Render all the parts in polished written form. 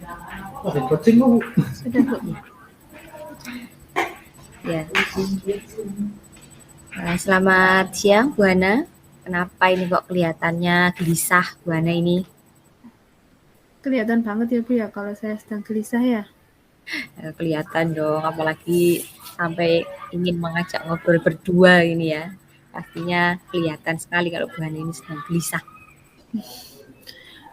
Ada coaching Bu. Sudah, Bu. Ya. Selamat siang Bu Hana. Kenapa ini kok kelihatannya gelisah Bu Hana ini? Kelihatan banget ya Bu ya kalau saya sedang gelisah ya. Kelihatan dong, apalagi sampai ingin mengajak ngobrol berdua ini ya. Pastinya kelihatan sekali kalau Bu Hana ini sedang gelisah.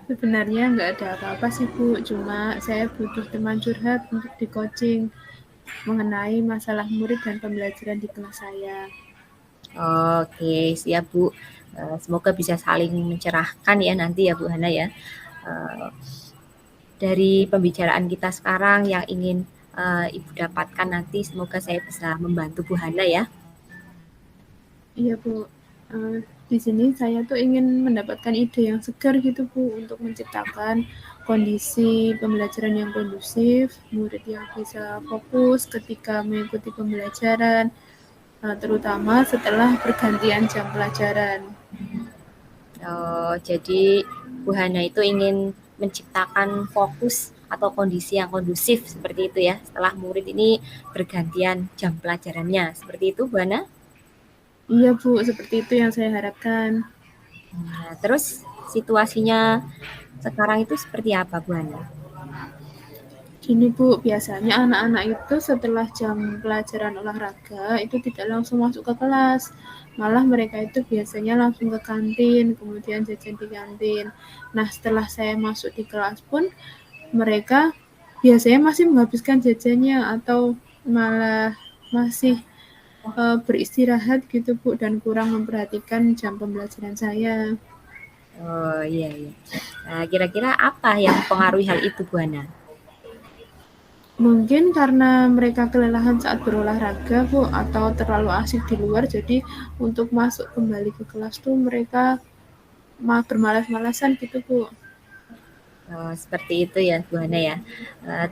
Sebenarnya nggak ada apa-apa sih Bu, cuma saya butuh teman curhat untuk di coaching mengenai masalah murid dan pembelajaran di kelas saya. Oke, siap Bu. Semoga bisa saling mencerahkan ya nanti ya Bu Hana ya. Dari pembicaraan kita sekarang yang ingin Ibu dapatkan nanti, semoga saya bisa membantu Bu Hana ya. Iya Bu, di sini saya tuh ingin mendapatkan ide yang segar gitu Bu untuk menciptakan kondisi pembelajaran yang kondusif, murid yang bisa fokus ketika mengikuti pembelajaran, terutama setelah pergantian jam pelajaran. Jadi Bu Hana itu ingin menciptakan fokus atau kondisi yang kondusif seperti itu ya, setelah murid ini bergantian jam pelajarannya. Seperti itu Bu Hana? Iya Bu, seperti itu yang saya harapkan. Nah, terus situasinya sekarang itu seperti apa Bu Hana? Gini Bu, biasanya anak-anak itu setelah jam pelajaran olahraga itu tidak langsung masuk ke kelas. Malah mereka itu biasanya langsung ke kantin, kemudian jajan di kantin. Nah, setelah saya masuk di kelas pun, mereka biasanya masih menghabiskan jajannya atau malah masih beristirahat gitu Bu, dan kurang memperhatikan jam pembelajaran saya. Oh iya, iya. Nah, kira-kira apa yang mempengaruhi hal itu Bu Hana? Mungkin karena mereka kelelahan saat berolahraga, Bu, atau terlalu asik di luar, jadi untuk masuk kembali ke kelas tuh mereka bermalas-malasan gitu, Bu. Seperti itu ya Bu Hana ya.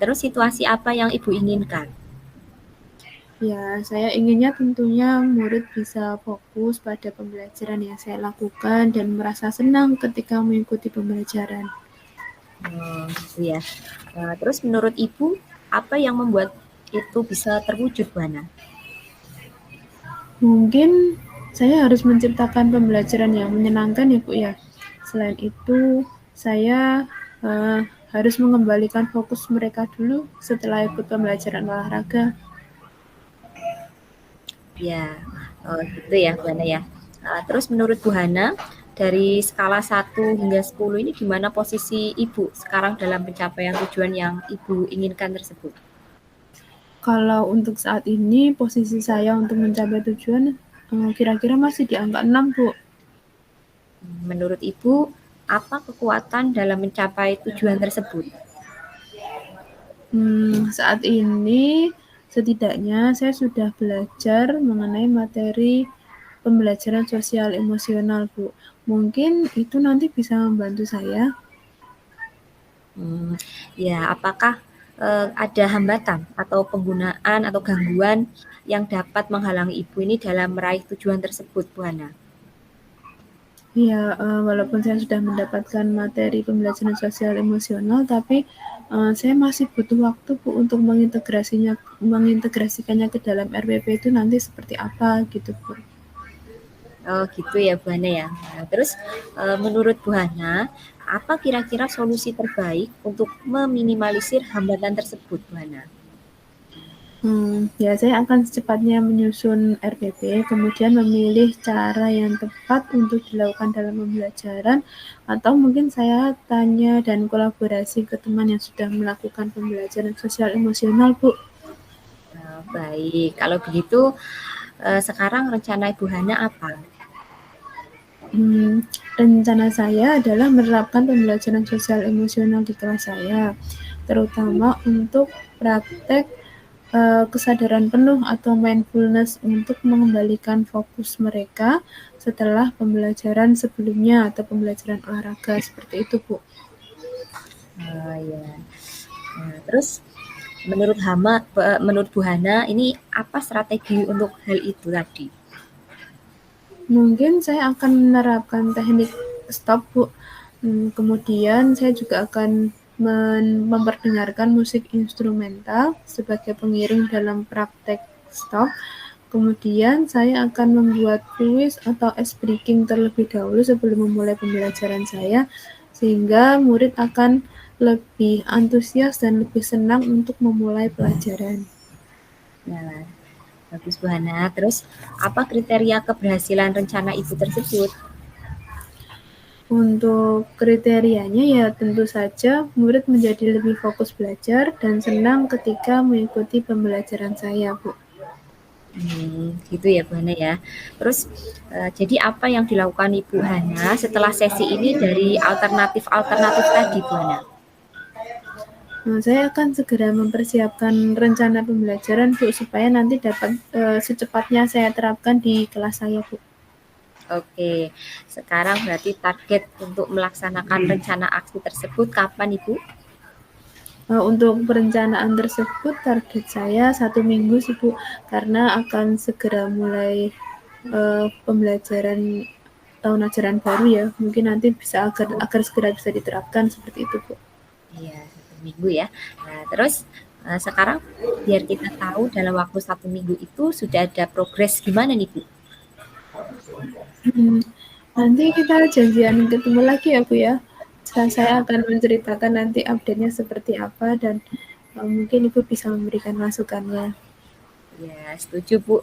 Terus situasi apa yang Ibu inginkan? Ya, saya inginnya tentunya murid bisa fokus pada pembelajaran yang saya lakukan dan merasa senang ketika mengikuti pembelajaran. Gitu ya. Terus menurut Ibu, apa yang membuat itu bisa terwujud Bu Hana? Mungkin saya harus menciptakan pembelajaran yang menyenangkan ya Bu ya. Selain itu, saya harus mengembalikan fokus mereka dulu setelah ikut pembelajaran olahraga. Ya, gitu ya Bu Hana ya. Terus menurut Bu Hana, dari skala 1 hingga 10 ini gimana posisi Ibu sekarang dalam pencapaian tujuan yang Ibu inginkan tersebut? Kalau untuk saat ini, posisi saya untuk mencapai tujuan kira-kira masih di angka 6, Bu. Menurut Ibu, apa kekuatan dalam mencapai tujuan tersebut? Saat ini, setidaknya saya sudah belajar mengenai materi pembelajaran sosial emosional, Bu. Mungkin itu nanti bisa membantu saya. Ya, apakah ada hambatan atau penggunaan atau gangguan yang dapat menghalangi Ibu ini dalam meraih tujuan tersebut, Bu Hana? Ya, walaupun saya sudah mendapatkan materi pembelajaran sosial emosional, tapi saya masih butuh waktu Bu untuk mengintegrasikannya ke dalam RPP itu nanti seperti apa gitu Bu. Oh gitu ya Bu Hana ya. Nah, terus menurut Bu Hana, apa kira-kira solusi terbaik untuk meminimalisir hambatan tersebut Bu Hana? Ya saya akan secepatnya menyusun RPP, kemudian memilih cara yang tepat untuk dilakukan dalam pembelajaran, atau mungkin saya tanya dan kolaborasi ke teman yang sudah melakukan pembelajaran sosial emosional, Bu. Baik, kalau begitu sekarang rencana Ibu Hana apa? Rencana saya adalah menerapkan pembelajaran sosial emosional di kelas saya, terutama untuk praktek kesadaran penuh atau mindfulness untuk mengembalikan fokus mereka setelah pembelajaran sebelumnya atau pembelajaran olahraga seperti itu, Bu. Ya. Nah, terus menurut Bu Hana ini apa strategi untuk hal itu tadi? Mungkin saya akan menerapkan teknik stop, Bu. Kemudian saya juga akan memperdengarkan musik instrumental sebagai pengiring dalam praktek stop. Kemudian saya akan membuat kuis atau ice breaking terlebih dahulu sebelum memulai pembelajaran saya, sehingga murid akan lebih antusias dan lebih senang untuk memulai pelajaran. Nah, bagus Bu Hana. Terus apa kriteria keberhasilan rencana Ibu tersebut? Untuk kriterianya ya tentu saja murid menjadi lebih fokus belajar dan senang ketika mengikuti pembelajaran saya, Bu. Gitu ya Bu Hana ya. Terus jadi apa yang dilakukan Ibu Hana setelah sesi ini dari alternatif-alternatif tadi Bu Hana? Nah, saya akan segera mempersiapkan rencana pembelajaran, Bu, supaya nanti dapat secepatnya saya terapkan di kelas saya, Bu. Oke, sekarang berarti target untuk melaksanakan rencana aksi tersebut kapan Ibu? Untuk perencanaan tersebut target saya 1 minggu sih, Bu, karena akan segera mulai pembelajaran tahun ajaran baru ya. Mungkin nanti bisa agar segera bisa diterapkan seperti itu, Bu. Iya, 1 minggu ya. Nah, terus sekarang biar kita tahu dalam waktu 1 minggu itu sudah ada progres gimana nih Bu? Nanti kita janjian ketemu lagi ya, Bu ya. Saya akan menceritakan nanti update-nya seperti apa dan mungkin Ibu bisa memberikan masukannya. Ya, setuju Bu.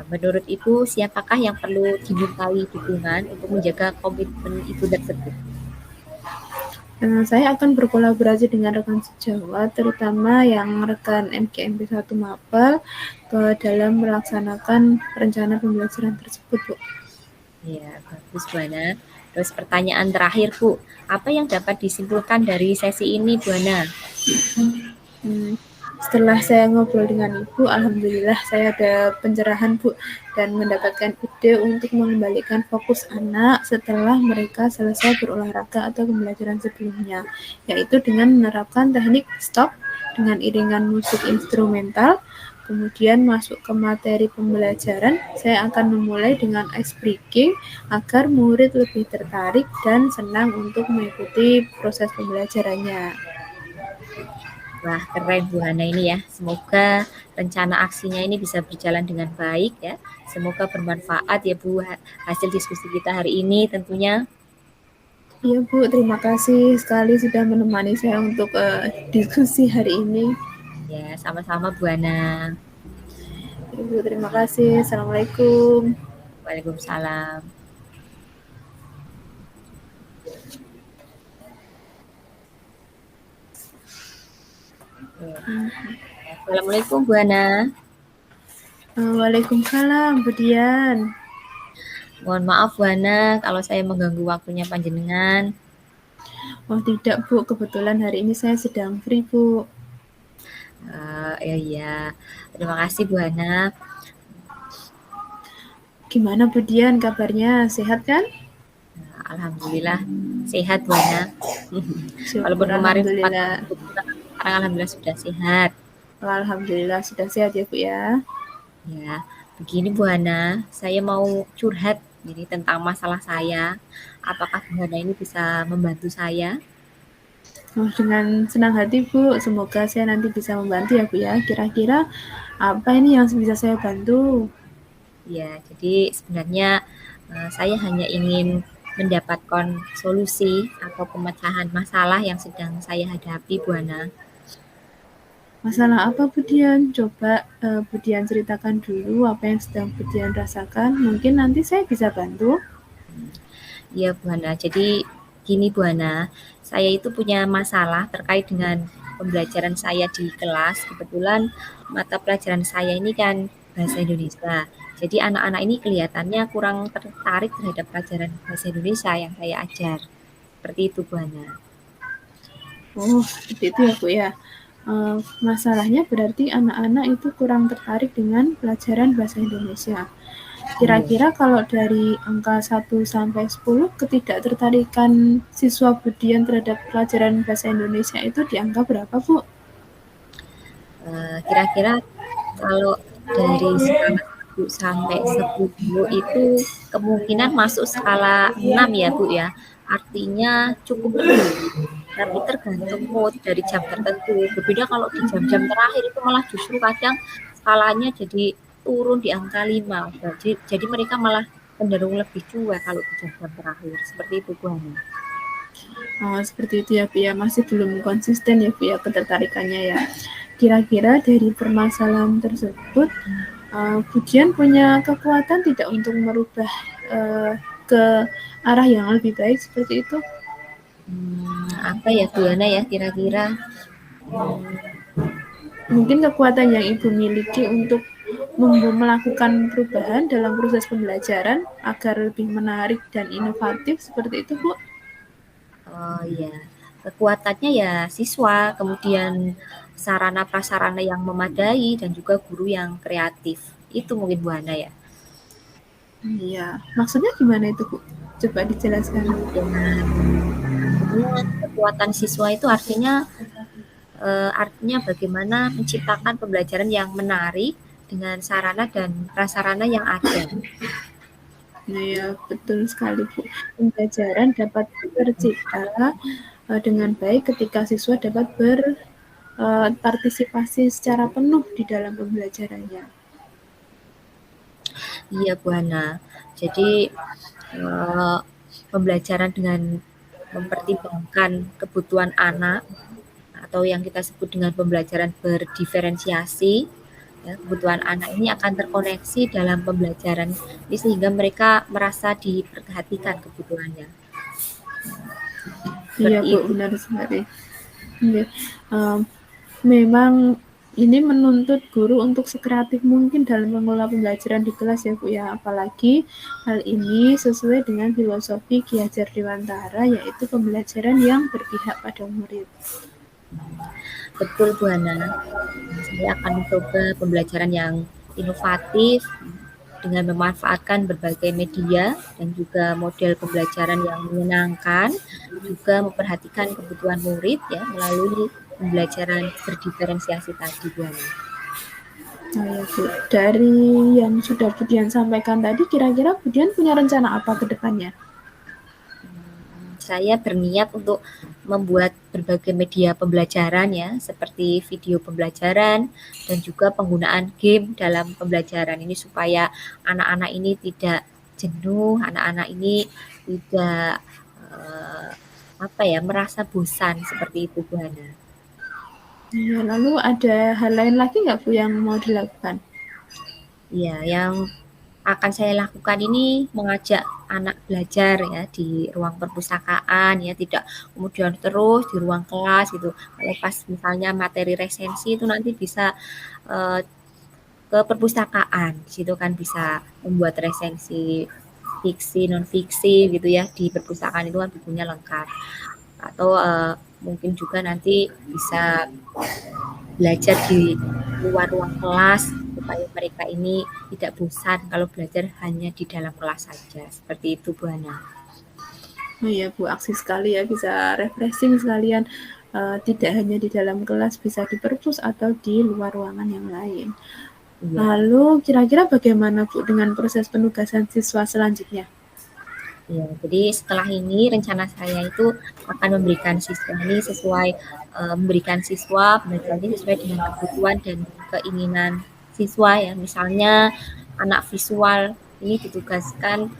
Menurut Ibu, siapakah yang perlu dimintai dukungan untuk menjaga komitmen Ibu tersebut? Saya akan berkolaborasi dengan rekan sejawat, terutama yang rekan MGMP 1 Mapel, dalam melaksanakan rencana pembelajaran tersebut, Bu. Ya, bagus Bu Hana. Terus pertanyaan terakhir Bu, apa yang dapat disimpulkan dari sesi ini Bu Hana? Setelah saya ngobrol dengan Ibu, alhamdulillah saya ada pencerahan, Bu, dan mendapatkan ide untuk mengembalikan fokus anak setelah mereka selesai berolahraga atau pembelajaran sebelumnya, yaitu dengan menerapkan teknik stop dengan iringan musik instrumental. Kemudian masuk ke materi pembelajaran, saya akan memulai dengan ice breaking agar murid lebih tertarik dan senang untuk mengikuti proses pembelajarannya. Wah, keren Bu Hana ini ya. Semoga rencana aksinya ini bisa berjalan dengan baik ya. Semoga bermanfaat ya Bu hasil diskusi kita hari ini tentunya. Iya Bu, terima kasih sekali sudah menemani saya untuk diskusi hari ini. Ya, sama-sama Bu Hana. Ibu, terima kasih. Assalamualaikum. Waalaikumsalam. Assalamualaikum Bu Hana. Waalaikumsalam, Bu Dian. Mohon maaf Bu Hana kalau saya mengganggu waktunya panjenengan. Oh tidak Bu, kebetulan hari ini saya sedang free Bu. Ya iya, terima kasih Bu Hana. Gimana Bu Dian kabarnya? Sehat kan? Alhamdulillah sehat Bu Hana. Syukur Walaupun kemarin sempat alhamdulillah. sekarang alhamdulillah sudah sehat. Alhamdulillah sudah sehat ya Bu ya. Ya, begini Bu Hana, saya mau curhat jadi tentang masalah saya. Apakah Bu Hana ini bisa membantu saya? Dengan senang hati Bu, semoga saya nanti bisa membantu ya Bu ya. Kira-kira apa ini yang bisa saya bantu? Ya, jadi sebenarnya saya hanya ingin mendapatkan solusi atau pemecahan masalah yang sedang saya hadapi Bu Hana. Masalah apa Bu Dian? Coba Bu Dian ceritakan dulu apa yang sedang Bu Dian rasakan. Mungkin nanti saya bisa bantu. Iya Bu Hana, jadi gini Bu Hana, saya itu punya masalah terkait dengan pembelajaran saya di kelas. Kebetulan mata pelajaran saya ini kan bahasa Indonesia. Jadi anak-anak ini kelihatannya kurang tertarik terhadap pelajaran bahasa Indonesia yang saya ajar. Seperti itu Bu Hana. Oh, seperti itu ya Bu ya. Masalahnya berarti anak-anak itu kurang tertarik dengan pelajaran bahasa Indonesia. Kira-kira kalau dari angka 1 sampai 10, ketidaktertarikan siswa Bu Dian terhadap pelajaran bahasa Indonesia itu di angka berapa Bu? Kira-kira kalau dari skala 1 sampai 10 itu kemungkinan masuk skala 6 ya Bu ya. Artinya cukup rendah. tapi tergantung mood dari jam tertentu. Berbeda kalau di jam-jam terakhir itu malah justru kadang skalanya jadi turun di angka 5. Jadi mereka malah cenderung lebih cuek kalau di jam-jam terakhir. Seperti itu Bu Hana. Oh, seperti itu ya Bu ya, masih belum konsisten ya Bu ya ketertarikannya ya. Kira-kira dari permasalahan tersebut, Bu Dian punya kekuatan tidak untuk merubah ke arah yang lebih baik seperti itu? Apa ya Bu Hana ya kira-kira? Mungkin kekuatan yang Ibu miliki untuk melakukan perubahan dalam proses pembelajaran agar lebih menarik dan inovatif seperti itu Bu? Oh iya, kekuatannya ya siswa, kemudian sarana prasarana yang memadai dan juga guru yang kreatif. Itu mungkin Bu Hana ya. Iya, maksudnya gimana itu Bu? Coba dijelaskan. Ya, sebenarnya kekuatan siswa itu artinya bagaimana menciptakan pembelajaran yang menarik dengan sarana dan prasarana yang ada. Nah ya, betul sekali Bu. Pembelajaran dapat tercipta dengan baik ketika siswa dapat berpartisipasi secara penuh di dalam pembelajarannya. Iya Bu Hana. Jadi eh, pembelajaran dengan mempertimbangkan kebutuhan anak atau yang kita sebut dengan pembelajaran berdiferensiasi, ya, kebutuhan anak ini akan terkoneksi dalam pembelajaran ini sehingga mereka merasa diperhatikan kebutuhannya. Iya Seperti Bu, itu. benar sekali. Iya. Um, Memang ini menuntut guru untuk sekreatif mungkin dalam mengelola pembelajaran di kelas ya Bu ya. Apalagi hal ini sesuai dengan filosofi Ki Hajar Dewantara, yaitu pembelajaran yang berpihak pada murid. Betul Bu Hana. Saya akan mencoba pembelajaran yang inovatif dengan memanfaatkan berbagai media dan juga model pembelajaran yang menyenangkan, juga memperhatikan kebutuhan murid ya melalui pembelajaran berdiferensiasi tadi Bu Hana. Nah ya Bu, dari yang sudah Bu Dian sampaikan tadi, kira-kira Bu Dian punya rencana apa ke depannya? Saya berniat untuk membuat berbagai media pembelajaran ya, seperti video pembelajaran dan juga penggunaan game dalam pembelajaran ini supaya anak-anak ini tidak jenuh, anak-anak ini tidak apa ya merasa bosan seperti itu Bu Hana. Ya, lalu ada hal lain lagi nggak Bu yang mau dilakukan? Ya, yang akan saya lakukan ini mengajak anak belajar ya di ruang perpustakaan ya, tidak kemudian terus di ruang kelas gitu. Kalau pas misalnya materi resensi itu nanti bisa eh, ke perpustakaan. Di situ kan bisa membuat resensi fiksi, non fiksi gitu ya. Di perpustakaan itu kan bukunya lengkap. Atau mungkin juga nanti bisa belajar di luar ruang kelas supaya mereka ini tidak bosan kalau belajar hanya di dalam kelas saja. Seperti itu Bu Hana. Oh iya Bu, aksi sekali ya, bisa refreshing sekalian. Tidak hanya di dalam kelas, bisa di perpus atau di luar ruangan yang lain. Iya. Lalu kira-kira bagaimana Bu dengan proses penugasan siswa selanjutnya? Ya, jadi setelah ini rencana saya itu akan memberikan siswa ini sesuai memberikan siswa belajar ini sesuai dengan kebutuhan dan keinginan siswa ya. Misalnya anak visual ini ditugaskan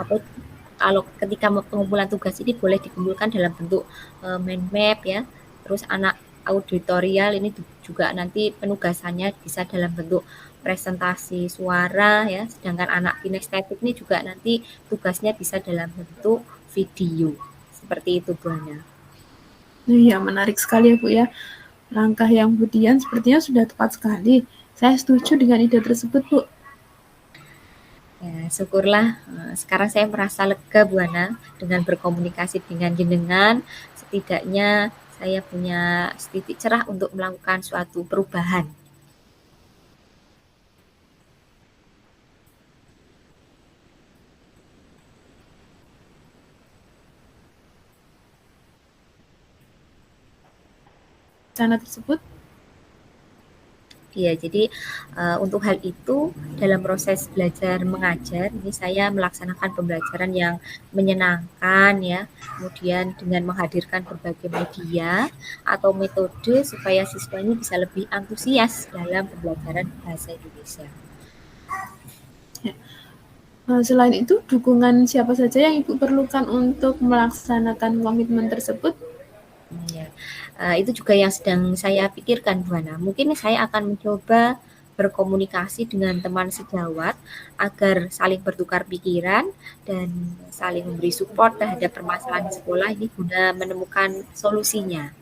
atau kalau ketika pengumpulan tugas ini boleh dikumpulkan dalam bentuk mind map ya. Terus anak auditorial ini juga nanti penugasannya bisa dalam bentuk presentasi suara ya, sedangkan anak kinestetik ini juga nanti tugasnya bisa dalam bentuk video. Seperti itu Bu Hana. Iya, menarik sekali ya Bu ya. Langkah yang Bu Dian sepertinya sudah tepat sekali. Saya setuju dengan ide tersebut Bu. Ya, syukurlah sekarang saya merasa lega Bu Hana dengan berkomunikasi dengan jenengan. Setidaknya saya punya setitik cerah untuk melakukan suatu perubahan. Rencana tersebut Iya, jadi untuk hal itu dalam proses belajar mengajar ini saya melaksanakan pembelajaran yang menyenangkan ya, kemudian dengan menghadirkan berbagai media atau metode supaya siswa ini bisa lebih antusias dalam pembelajaran bahasa Indonesia. Ya. Selain itu, dukungan siapa saja yang Ibu perlukan untuk melaksanakan komitmen tersebut? Ya, itu juga yang sedang saya pikirkan, Bu Hana. Mungkin saya akan mencoba berkomunikasi dengan teman sejawat agar saling bertukar pikiran dan saling memberi support terhadap permasalahan di sekolah ini guna menemukan solusinya.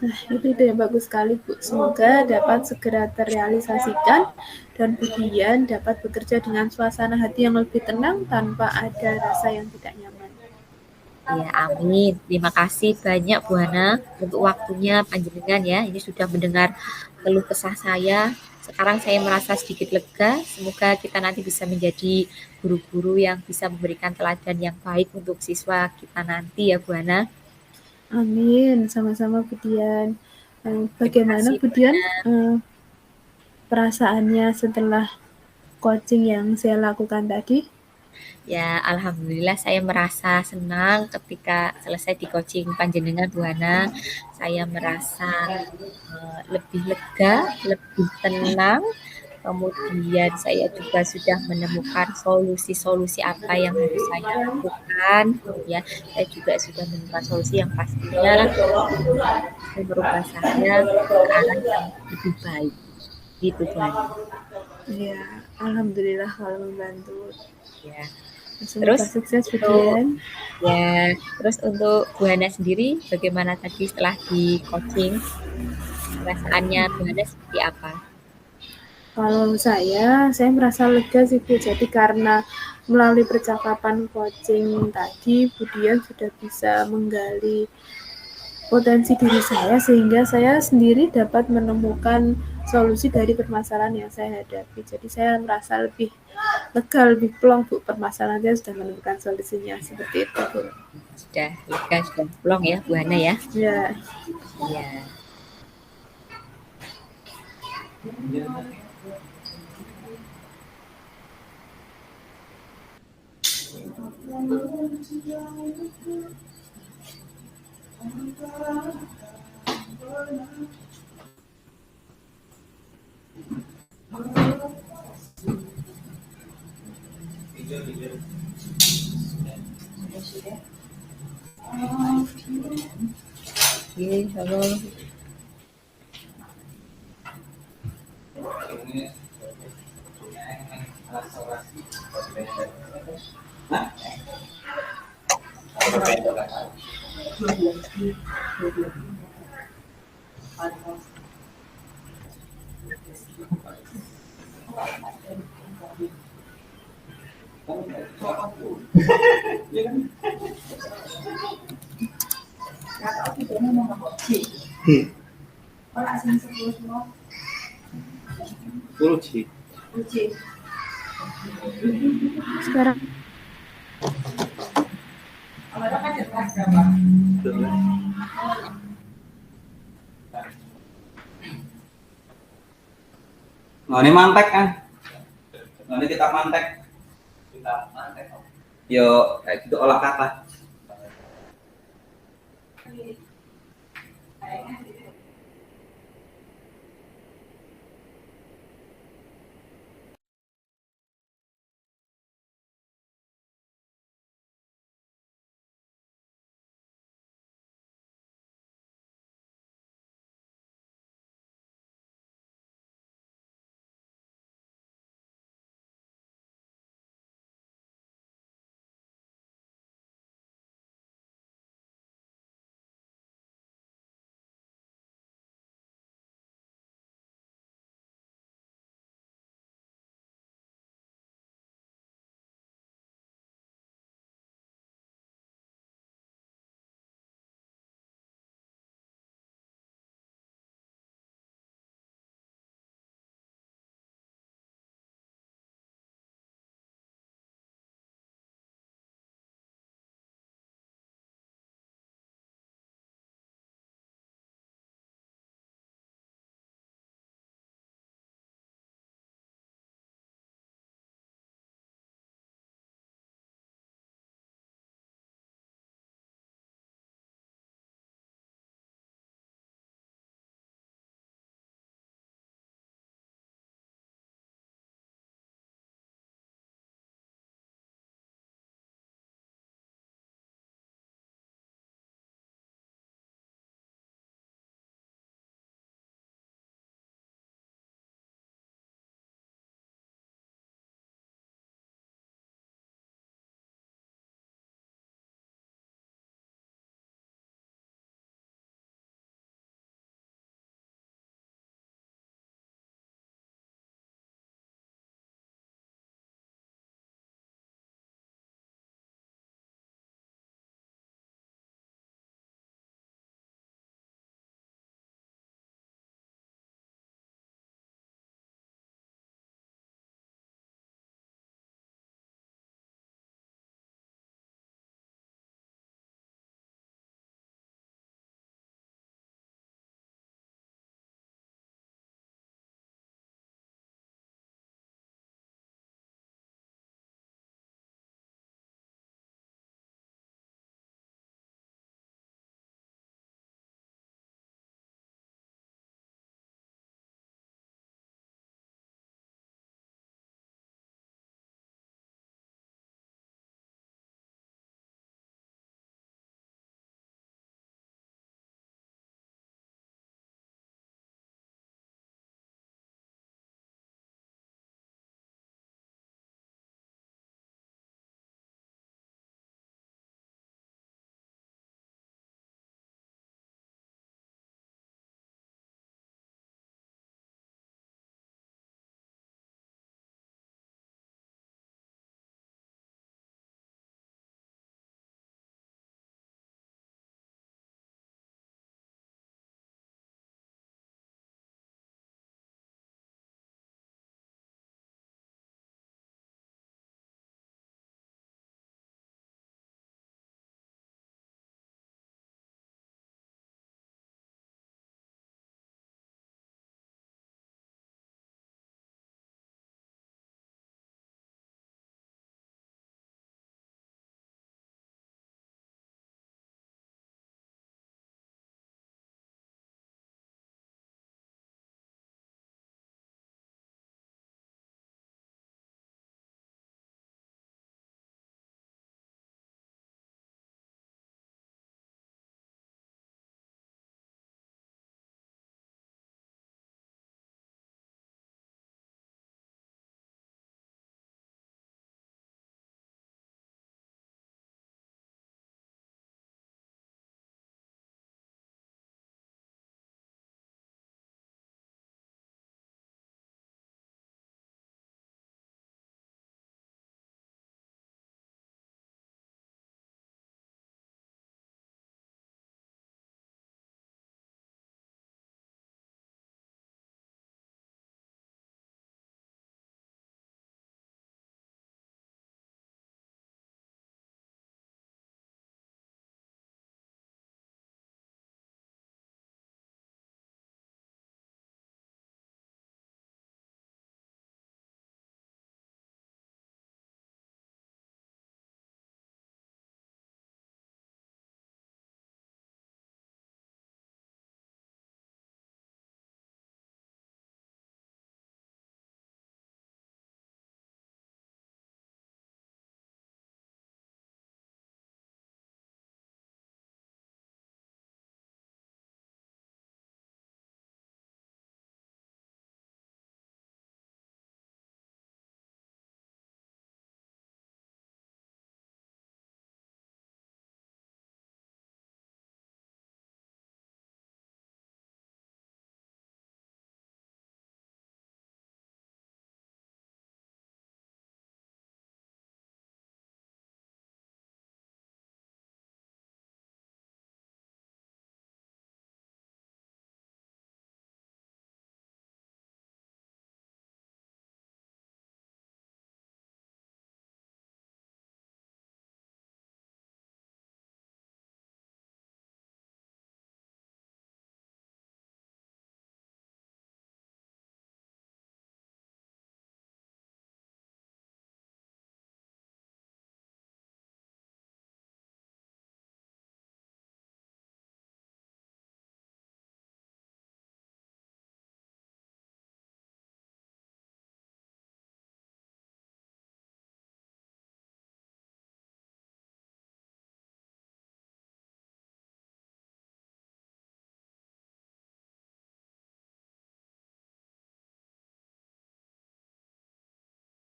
Nah, itu ide yang bagus sekali, Bu. Semoga dapat segera terrealisasikan dan Bu Dian dapat bekerja dengan suasana hati yang lebih tenang tanpa ada rasa yang tidak nyaman. Ya, amin. Terima kasih banyak Bu Hana untuk waktunya panjenengan ya. Ini sudah mendengar keluh kesah saya. Sekarang saya merasa sedikit lega. Semoga kita nanti bisa menjadi guru-guru yang bisa memberikan teladan yang baik untuk siswa kita nanti ya Bu Hana. Amin, sama-sama Bu Dian. Terima Bagaimana kasih Bu Bu Dian Hana. perasaannya setelah coaching yang saya lakukan tadi? Ya, alhamdulillah saya merasa senang ketika selesai di coaching panjenengan Bu Hana. Saya merasa lebih lega, lebih tenang. Kemudian saya juga sudah menemukan solusi-solusi apa yang harus saya lakukan. Ya, saya juga sudah menemukan solusi yang pastinya bisa merubah saya ke arah yang lebih baik. Gitu Bu Hana. Ya, alhamdulillah kalau membantu. Ya. Terus Semoga sukses Bu untuk Dian. terus untuk Bu Hana sendiri bagaimana tadi setelah di coaching? Perasaannya Bu Hana seperti apa? Kalau saya merasa lega sih Bu. Jadi karena melalui percakapan coaching tadi, Bu Dian sudah bisa menggali potensi diri saya sehingga saya sendiri dapat menemukan solusi dari permasalahan yang saya hadapi. Jadi saya merasa lebih lega, lebih plong Bu, permasalahan saya sudah menemukan solusinya seperti itu Bu. Sudah lega, sudah plong ya Bu Hana ya? Ya. Iya. Oke, halo. Sekarang Nah, ini mantek kan? Nah, ini kita mantek. Yo, kayak gitu olah kata.